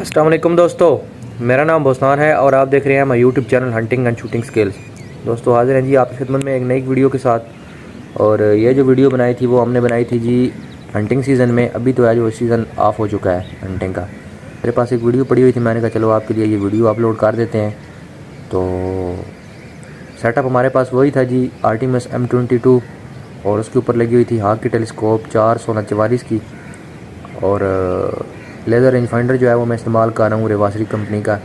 अस्सलाम वालेकुम दोस्तों, मेरा नाम बोस्तान है और आप देख रहे हैं हमारा YouTube channel hunting and shooting skills. दोस्तों हाजिर हैं जी आपकी खिदमत में एक नई वीडियो के साथ। और ये जो वीडियो बनाई थी वो हमने बनाई थी जी हंटिंग सीज़न में। अभी तो आज वो सीज़न ऑफ हो चुका है हंटिंग का। मेरे पास एक वीडियो पड़ी हुई थी, मैंने कहा चलो आपके लिए ये वीडियो अपलोड कर देते हैं। तो सेटअप हमारे पास वही था जी, आर्टिमस M22 और उसके ऊपर लगी हुई थी हाक की टेलीस्कोप 444 की। और लेज़र रेंज फाइंडर जो है वो मैं इस्तेमाल कर रहा हूँ रेवासरी कंपनी का,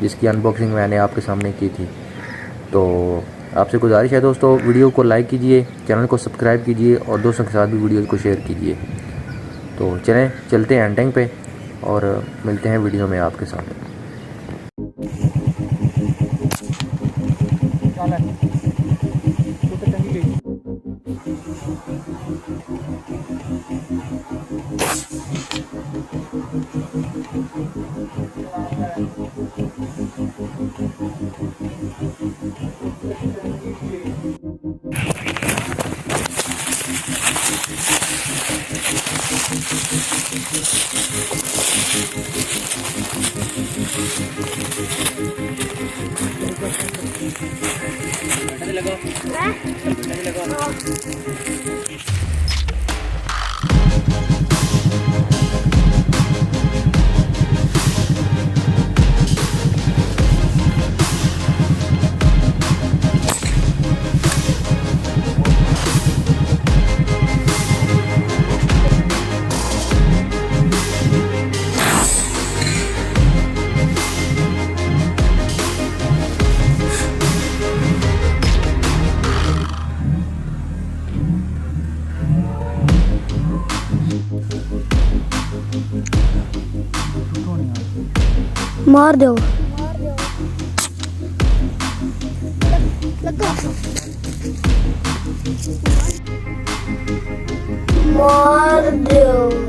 जिसकी अनबॉक्सिंग मैंने आपके सामने की थी। तो आपसे गुजारिश है दोस्तों, वीडियो को लाइक कीजिए, चैनल को सब्सक्राइब कीजिए और दोस्तों के साथ भी वीडियो को शेयर कीजिए। तो चलते हैं हंटिंग पे और मिलते हैं वीडियो में आपके साथ। मार दो। मार दो।